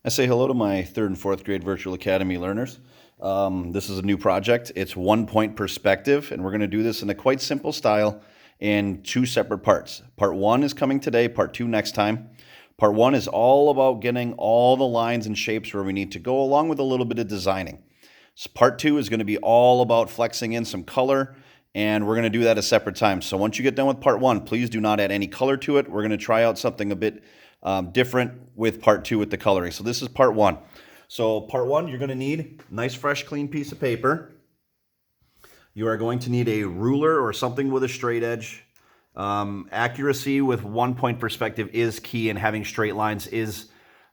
I say hello to my third and fourth grade Virtual Academy learners. This is a new project. It's 1 point perspective, and we're going to do this in a quite simple style in two separate parts. Part one is coming today, part two next time. Part one is all about getting all the lines and shapes where we need to go, along with a little bit of designing. So part two is going to be all about flexing in some color, and we're going to do that at a separate time. So once you get done with part one, please do not add any color to it. We're going to try out something a bit different with part two with the coloring. So this is part one. So part one, you're going to need a nice, fresh, clean piece of paper. You are going to need a ruler or something with a straight edge. Accuracy with 1 point perspective is key, and having straight lines is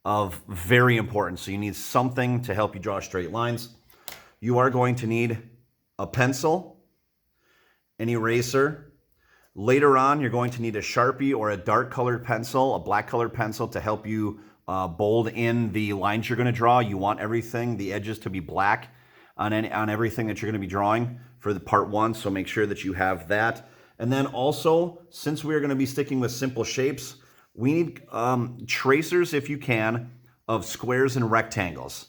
of very important. So you need something to help you draw straight lines. You are going to need a pencil, an eraser. Later on, you're going to need a Sharpie or a dark colored pencil, a black colored pencil to help you bold in the lines you're going to draw. You want everything, the edges to be black on everything that you're going to be drawing for the part one, so make sure that you have that. And then also, since we're going to be sticking with simple shapes, we need tracers, if you can, of squares and rectangles.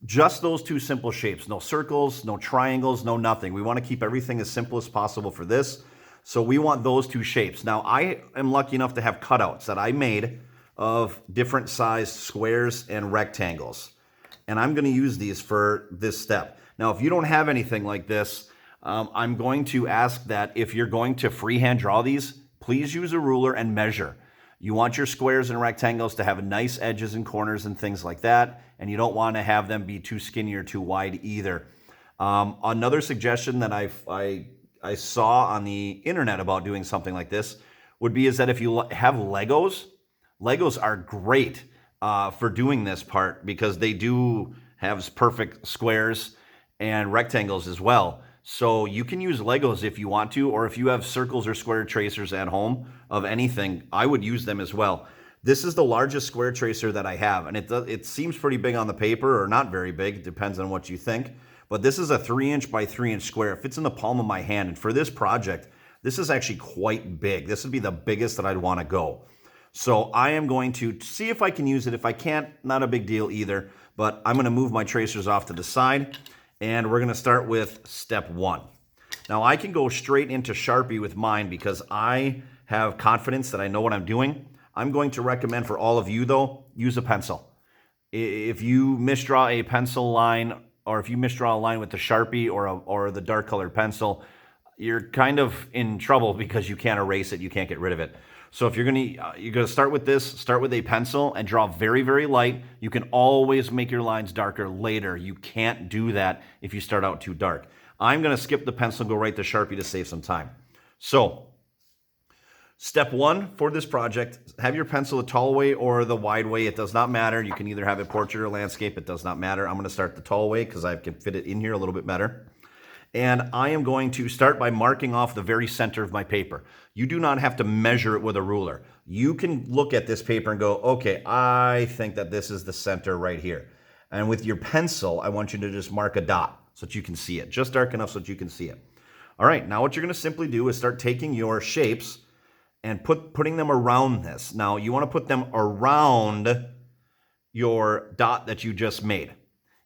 Just those two simple shapes. No circles, no triangles, no nothing. We want to keep everything as simple as possible for this. So we want those two shapes. Now, I am lucky enough to have cutouts that I made of different sized squares and rectangles. And I'm going to use these for this step. Now, if you don't have anything like this, I'm going to ask that if you're going to freehand draw these, please use a ruler and measure. You want your squares and rectangles to have nice edges and corners and things like that, and you don't want to have them be too skinny or too wide either. Another suggestion that I saw on the internet about doing something like this would be is that if you have Legos are great for doing this part because they do have perfect squares and rectangles as well. So you can use Legos if you want to, or if you have circles or square tracers at home of anything, I would use them as well. This is the largest square tracer that I have, and it seems pretty big on the paper, or not very big. It depends on what you think. But this is a 3-inch by 3-inch square. It fits in the palm of my hand. And for this project, this is actually quite big. This would be the biggest that I'd want to go. So I am going to see if I can use it. If I can't, not a big deal either. But I'm going to move my tracers off to the side. And we're going to start with step one. Now I can go straight into Sharpie with mine because I have confidence that I know what I'm doing. I'm going to recommend for all of you, though, use a pencil. If you misdraw a pencil line, or if you misdraw a line with the Sharpie or the dark colored pencil, you're kind of in trouble because you can't erase it, you can't get rid of it. So if you're gonna start with this, start with a pencil and draw very, very light. You can always make your lines darker later. You can't do that if you start out too dark. I'm gonna skip the pencil and go right to Sharpie to save some time. So step one for this project, have your pencil the tall way or the wide way. It does not matter. You can either have it portrait or landscape. It does not matter. I'm going to start the tall way because I can fit it in here a little bit better. And I am going to start by marking off the very center of my paper. You do not have to measure it with a ruler. You can look at this paper and go, okay, I think that this is the center right here. And with your pencil, I want you to just mark a dot so that you can see it, just dark enough so that you can see it. All right, now what you're going to simply do is start taking your shapes and putting them around this. Now, you want to put them around your dot that you just made.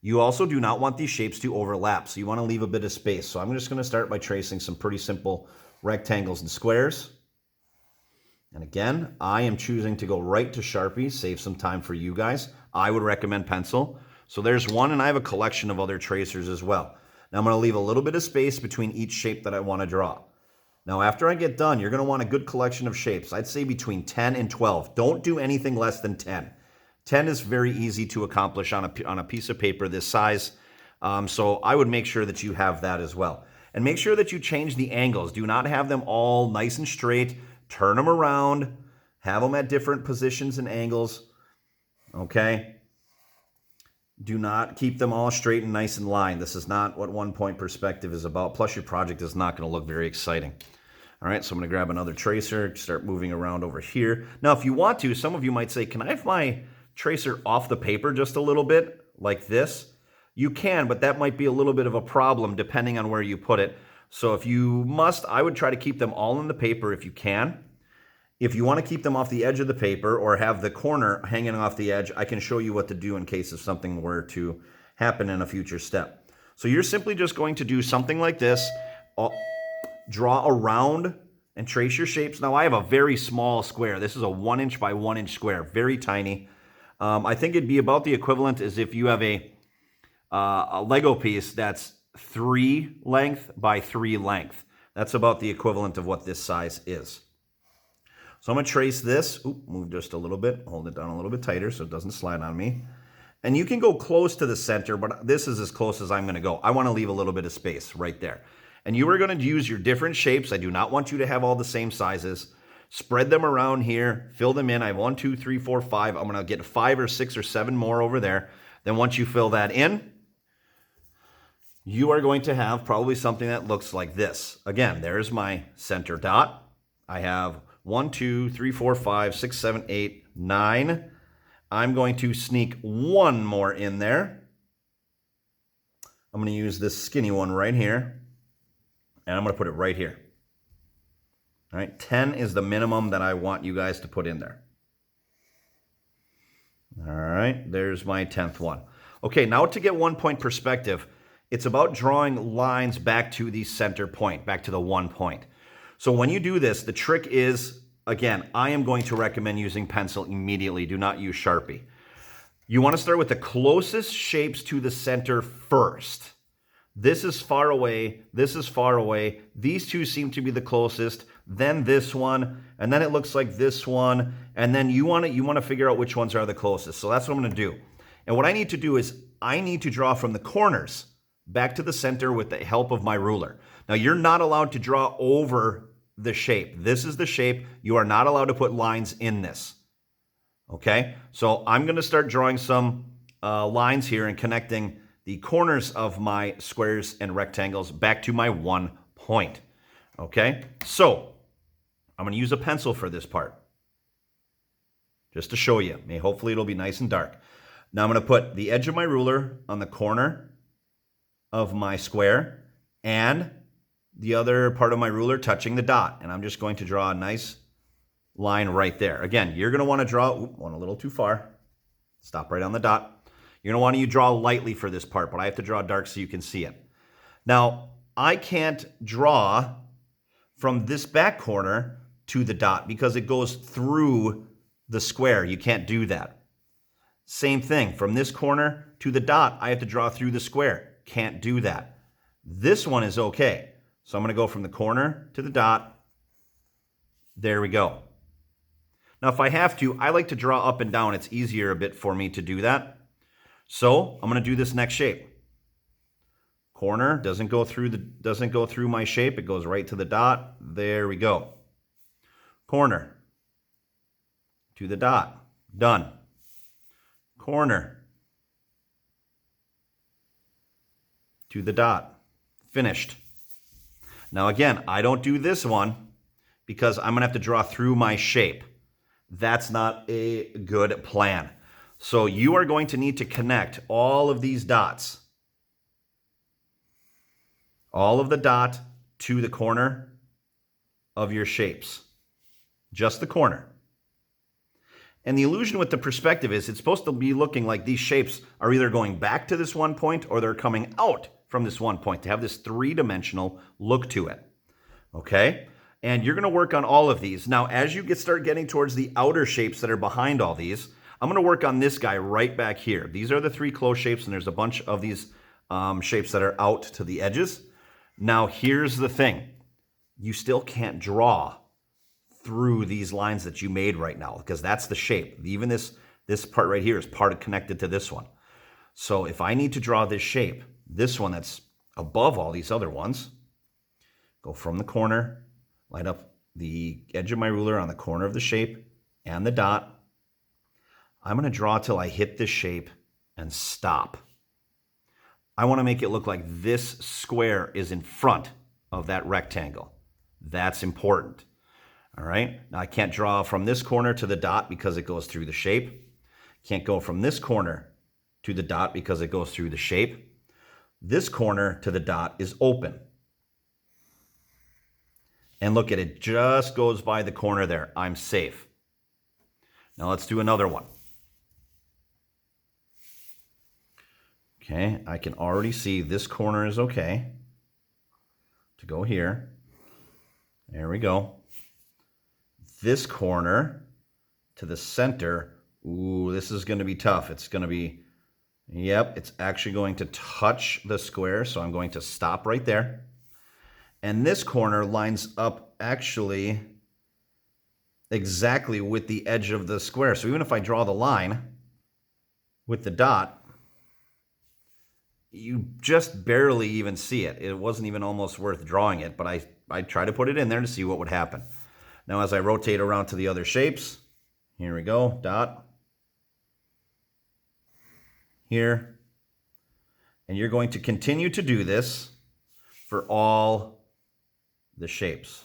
You also do not want these shapes to overlap, so you want to leave a bit of space. So I'm just going to start by tracing some pretty simple rectangles and squares. And again, I am choosing to go right to Sharpie, save some time for you guys. I would recommend pencil. So there's one, and I have a collection of other tracers as well. Now I'm going to leave a little bit of space between each shape that I want to draw. Now, after I get done, you're going to want a good collection of shapes. I'd say between 10 and 12. Don't do anything less than 10. 10 is very easy to accomplish on a piece of paper this size. So I would make sure that you have that as well. And make sure that you change the angles. Do not have them all nice and straight. Turn them around. Have them at different positions and angles. Okay? Do not keep them all straight and nice in line. This is not what 1 point perspective is about. Plus, your project is not going to look very exciting. All right, so I'm going to grab another tracer, start moving around over here. Now, if you want to, some of you might say, can I have my tracer off the paper just a little bit, like this? You can, but that might be a little bit of a problem depending on where you put it. So if you must, I would try to keep them all in the paper if you can. If you want to keep them off the edge of the paper or have the corner hanging off the edge, I can show you what to do in case if something were to happen in a future step. So you're simply just going to do something like this, draw around and trace your shapes. Now I have a very small square. This is a 1 inch by 1 inch square, very tiny. I think it'd be about the equivalent as if you have a Lego piece that's 3 length by 3 length. That's about the equivalent of what this size is. So I'm going to trace this. Oop, move just a little bit. Hold it down a little bit tighter so it doesn't slide on me. And you can go close to the center, but this is as close as I'm going to go. I want to leave a little bit of space right there. And you are going to use your different shapes. I do not want you to have all the same sizes. Spread them around here. Fill them in. I have 1, 2, 3, 4, 5. I'm going to get 5 or 6 or 7 more over there. Then once you fill that in, you are going to have probably something that looks like this. Again, there's my center dot. I have 1, 2, 3, 4, 5, 6, 7, 8, 9. I'm going to sneak 1 more in there. I'm going to use this skinny one right here. And I'm going to put it right here. All right, 10 is the minimum that I want you guys to put in there. All right, there's my 10th one. Okay, now to get 1 point perspective, it's about drawing lines back to the center point, back to the 1 point. So when you do this, the trick is, again, I am going to recommend using pencil immediately. Do not use Sharpie. You want to start with the closest shapes to the center first. This is far away. This is far away. These two seem to be the closest. Then this one, and then it looks like this one. And then you want to figure out which ones are the closest. So that's what I'm going to do. And what I need to do is I need to draw from the corners back to the center with the help of my ruler. Now you're not allowed to draw over the shape. This is the shape. You are not allowed to put lines in this. Okay? So I'm going to start drawing some lines here and connecting the corners of my squares and rectangles back to my 1 point. Okay? So I'm going to use a pencil for this part. Just to show you. Hopefully it'll be nice and dark. Now I'm going to put the edge of my ruler on the corner of my square and the other part of my ruler touching the dot. And I'm just going to draw a nice line right there. Again, you're going to want to draw, went a little too far. Stop right on the dot. You're going to want to draw lightly for this part, but I have to draw dark so you can see it. Now, I can't draw from this back corner to the dot because it goes through the square. You can't do that. Same thing, from this corner to the dot, I have to draw through the square. Can't do that. This one is okay. So I'm going to go from the corner to the dot. There we go. Now, if I have to, I like to draw up and down. It's easier a bit for me to do that. So I'm going to do this next shape. Corner doesn't go through my shape. It goes right to the dot. There we go. Corner to the dot. Done. Corner to the dot. Finished. Now again, I don't do this one because I'm going to have to draw through my shape. That's not a good plan. So you are going to need to connect all of these dots. All of the dot to the corner of your shapes. Just the corner. And the illusion with the perspective is it's supposed to be looking like these shapes are either going back to this 1 point or they're coming out from this 1 point to have this 3-dimensional look to it. Okay? And you're going to work on all of these. Now, as you start getting towards the outer shapes that are behind all these, I'm going to work on this guy right back here. These are the 3 closed shapes, and there's a bunch of these shapes that are out to the edges. Now, here's the thing. You still can't draw through these lines that you made right now because that's the shape. Even this part right here is connected to this one. So if I need to draw this shape, this one that's above all these other ones, go from the corner, line up the edge of my ruler on the corner of the shape and the dot. I'm going to draw till I hit this shape and stop. I want to make it look like this square is in front of that rectangle. That's important. All right. Now I can't draw from this corner to the dot because it goes through the shape. Can't go from this corner to the dot because it goes through the shape. This corner to the dot is open. And look at it, just goes by the corner there. I'm safe. Now let's do another one. Okay, I can already see this corner is okay to go here. There we go. This corner to the center, ooh, this is going to be tough. It's going to be, yep, it's actually going to touch the square, so I'm going to stop right there. And this corner lines up actually exactly with the edge of the square. So even if I draw the line with the dot, you just barely even see it. It wasn't even almost worth drawing it, but I try to put it in there to see what would happen. Now as I rotate around to the other shapes, here we go, dot, here, and you're going to continue to do this for all the shapes.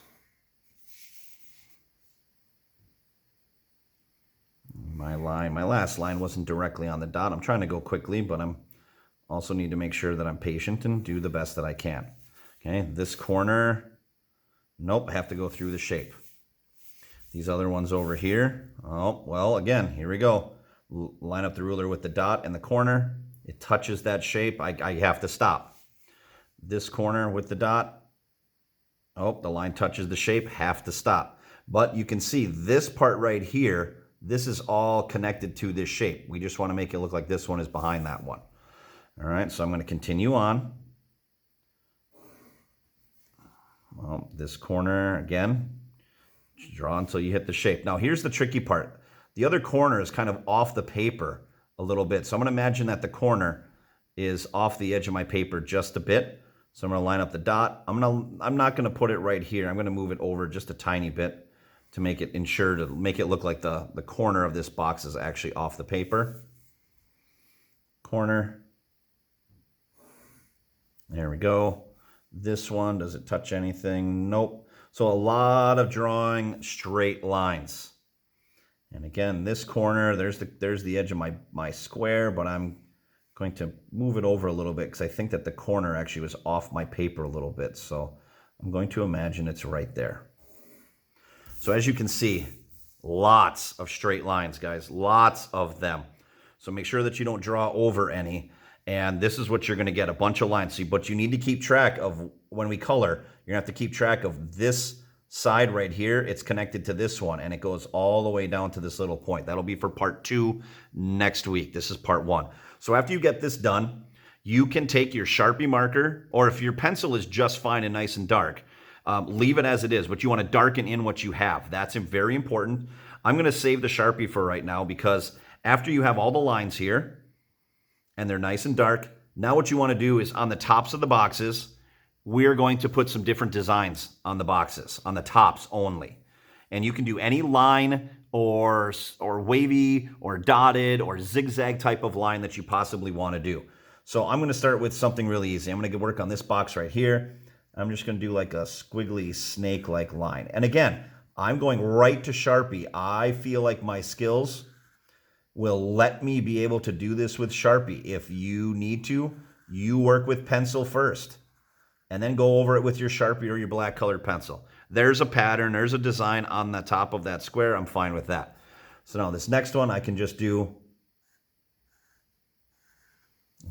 My last line wasn't directly on the dot. I'm trying to go quickly, but I'm also need to make sure that I'm patient and do the best that I can. Okay, this corner, nope, I have to go through the shape. These other ones over here, oh, well, again, here we go. Line up the ruler with the dot in the corner. It touches that shape. I have to stop. This corner with the dot, oh, the line touches the shape, have to stop. But you can see this part right here, this is all connected to this shape. We just want to make it look like this one is behind that one. All right, so I'm going to continue on. Well, this corner, again, draw until you hit the shape. Now, here's the tricky part. The other corner is kind of off the paper a little bit. So I'm going to imagine that the corner is off the edge of my paper just a bit. So I'm going to line up the dot. I'm not going to put it right here. I'm going to move it over just a tiny bit to make it to make it look like the corner of this box is actually off the paper. Corner. There we go. This one, does it touch anything? Nope. So a lot of drawing straight lines. And again, this corner, there's the edge of my square, but I'm going to move it over a little bit because I think that the corner actually was off my paper a little bit. So I'm going to imagine it's right there. So as you can see, lots of straight lines, guys, lots of them. So make sure that you don't draw over any. And this is what you're going to get, a bunch of lines. But you need to keep track of, when we color, you're going to have to keep track of this side right here. It's connected to this one, and it goes all the way down to this little point. That'll be for part 2 next week. This is part 1. So after you get this done, you can take your Sharpie marker, or if your pencil is just fine and nice and dark, leave it as it is, but you want to darken in what you have. That's very important. I'm going to save the Sharpie for right now because after you have all the lines here, and they're nice and dark. Now what you want to do is on the tops of the boxes, we're going to put some different designs on the boxes, on the tops only. And you can do any line or wavy or dotted or zigzag type of line that you possibly want to do. So I'm going to start with something really easy. I'm going to work on this box right here. I'm just going to do like a squiggly snake-like line. And again, I'm going right to Sharpie. I feel like my skills will let me be able to do this with Sharpie. If you need to, you work with pencil first and then go over it with your Sharpie or your black colored pencil. There's a pattern, there's a design on the top of that square. I'm fine with that. So now this next one, I can just do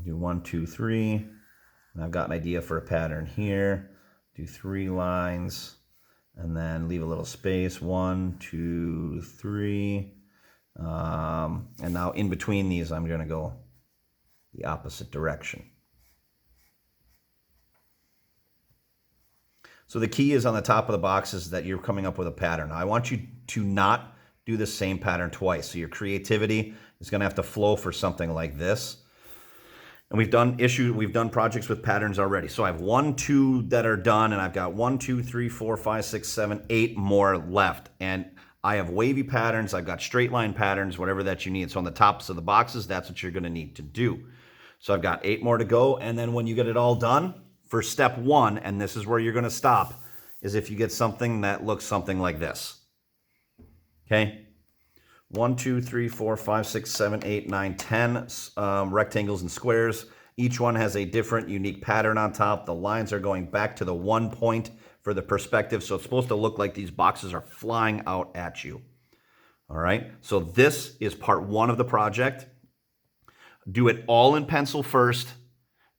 1, 2, 3. And I've got an idea for a pattern here. Do 3 lines and then leave a little space. 1, 2, 3. And now in between these, I'm going to go the opposite direction. So the key is on the top of the boxes that you're coming up with a pattern. Now, I want you to not do the same pattern twice. So your creativity is going to have to flow for something like this. And we've done projects with patterns already. So I have 1, 2 that are done, and I've got 1, 2, 3, 4, 5, 6, 7, 8 more left. And I have wavy patterns, I've got straight line patterns, whatever that you need. So on the tops of the boxes, that's what you're going to need to do. So I've got 8 more to go. And then when you get it all done, for step 1, and this is where you're going to stop, is if you get something that looks something like this. Okay? 1, 2, 3, 4, 5, 6, 7, 8, 9, 10 rectangles and squares. Each one has a different unique pattern on top. The lines are going back to the 1 point for the perspective. So it's supposed to look like these boxes are flying out at you. All right, so this is part one of the project. Do it all in pencil first,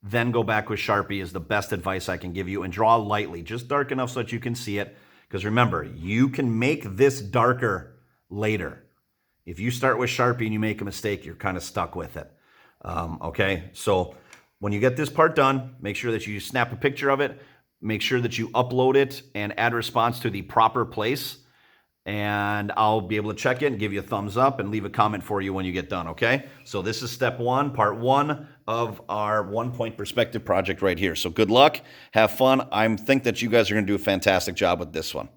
then go back with Sharpie is the best advice I can give you, and draw lightly, just dark enough so that you can see it. Because remember, you can make this darker later. If you start with Sharpie and you make a mistake, you're kind of stuck with it. Okay, so when you get this part done, make sure that you snap a picture of it, make sure that you upload it and add response to the proper place. And I'll be able to check it and give you a thumbs up and leave a comment for you when you get done, okay? So this is step one, part one of our 1-point perspective project right here. So good luck, have fun. I think that you guys are going to do a fantastic job with this one.